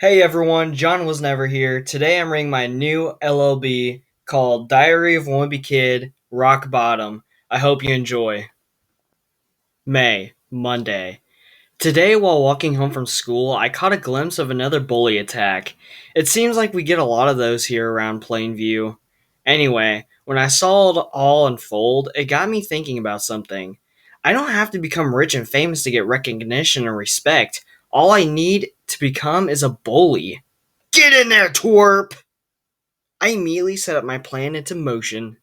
Hey everyone, John was never here. Today I'm reading my new LLB called Diary of a Wimpy Kid, Rock Bottom. I hope you enjoy. May, Monday. Today, while walking home from school, I caught a glimpse of another bully attack. It seems like we get a lot of those here around Plainview. Anyway, when I saw it all unfold, it got me thinking about something. I don't have to become rich and famous to get recognition and respect. All I need to become is a bully. Get in there, twerp! I immediately set up my plan into motion.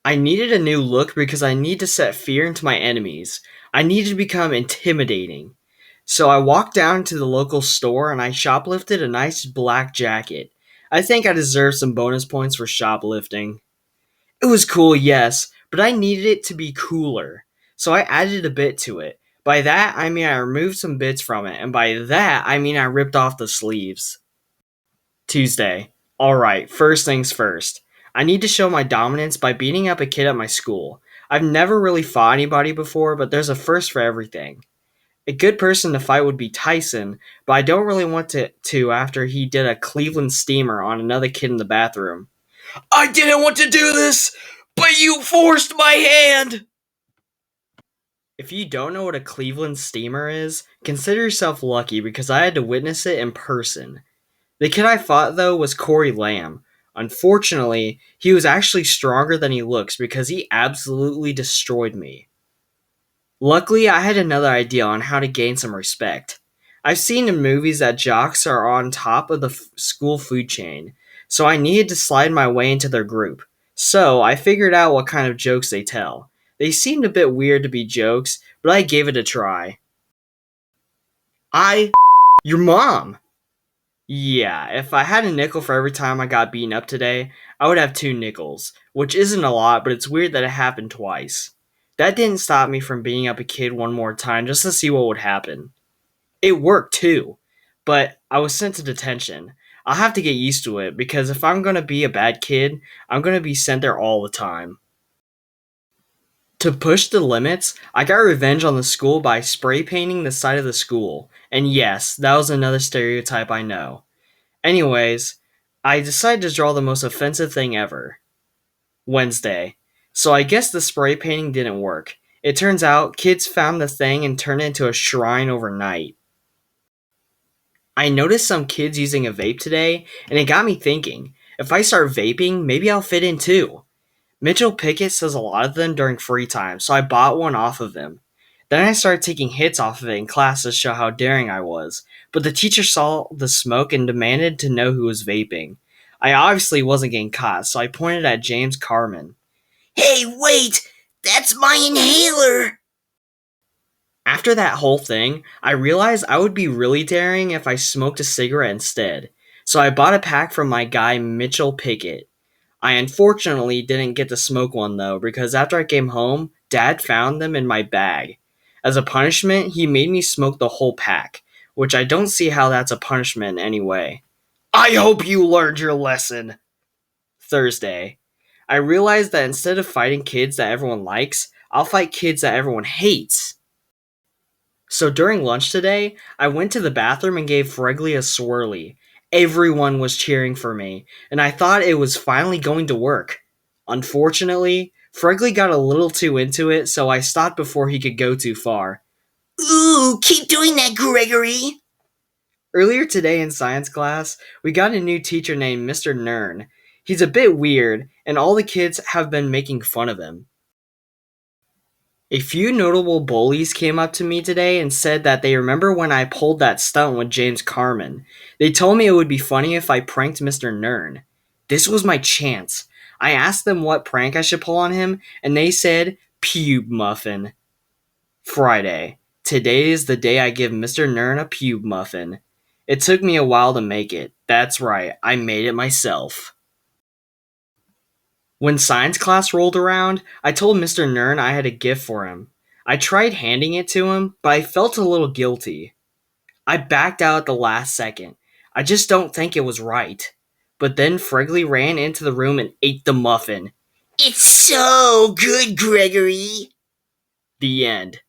I needed a new look because I need to set fear into my enemies. I needed to become intimidating. So I walked down to the local store and I shoplifted a nice black jacket. I think I deserve some bonus points for shoplifting. It was cool, yes, but I needed it to be cooler. So I added a bit to it. By that, I mean I removed some bits from it, and by that, I mean I ripped off the sleeves. Tuesday. Alright, first things first. I need to show my dominance by beating up a kid at my school. I've never really fought anybody before, but there's a first for everything. A good person to fight would be Tyson, but I don't really want to after he did a Cleveland steamer on another kid in the bathroom. I didn't want to do this, but you forced my hand! If you don't know what a Cleveland steamer is, consider yourself lucky because I had to witness it in person. The kid I fought, though, was Corey Lamb. Unfortunately, he was actually stronger than he looks because he absolutely destroyed me. Luckily, I had another idea on how to gain some respect. I've seen in movies that jocks are on top of the school food chain, so I needed to slide my way into their group. So, I figured out what kind of jokes they tell. They seemed a bit weird to be jokes, but I gave it a try. Your mom! Yeah, if I had a nickel for every time I got beaten up today, I would have 2 nickels, which isn't a lot, but it's weird that it happened twice. That didn't stop me from beating up a kid one more time just to see what would happen. It worked too, but I was sent to detention. I'll have to get used to it because if I'm gonna be a bad kid, I'm gonna be sent there all the time. To push the limits, I got revenge on the school by spray painting the side of the school. And yes, that was another stereotype I know. Anyways, I decided to draw the most offensive thing ever. Wednesday. So I guess the spray painting didn't work. It turns out kids found the thing and turned it into a shrine overnight. I noticed some kids using a vape today, and it got me thinking, if I start vaping, maybe I'll fit in too. Mitchell Pickett says a lot of them during free time, so I bought one off of him. Then I started taking hits off of it in class to show how daring I was, but the teacher saw the smoke and demanded to know who was vaping. I obviously wasn't getting caught, so I pointed at James Carmen. Hey, wait! That's my inhaler! After that whole thing, I realized I would be really daring if I smoked a cigarette instead, so I bought a pack from my guy Mitchell Pickett. I unfortunately didn't get to smoke one though, because after I came home, Dad found them in my bag. As a punishment, he made me smoke the whole pack, which I don't see how that's a punishment anyway. I hope you learned your lesson! Thursday. I realized that instead of fighting kids that everyone likes, I'll fight kids that everyone hates. So during lunch today, I went to the bathroom and gave Fregley a swirly. Everyone was cheering for me, and I thought it was finally going to work. Unfortunately, Fregley got a little too into it, so I stopped before he could go too far. Ooh, keep doing that, Gregory! Earlier today in science class, we got a new teacher named Mr. Nern. He's a bit weird, and all the kids have been making fun of him. A few notable bullies came up to me today and said that they remember when I pulled that stunt with James Carmen. They told me it would be funny if I pranked Mr. Nern. This was my chance. I asked them what prank I should pull on him, and they said, pube muffin. Friday. Today is the day I give Mr. Nern a pube muffin. It took me a while to make it. That's right, I made it myself. When science class rolled around, I told Mr. Nern I had a gift for him. I tried handing it to him, but I felt a little guilty. I backed out at the last second. I just don't think it was right. But then Fregley ran into the room and ate the muffin. It's so good, Gregory! The end.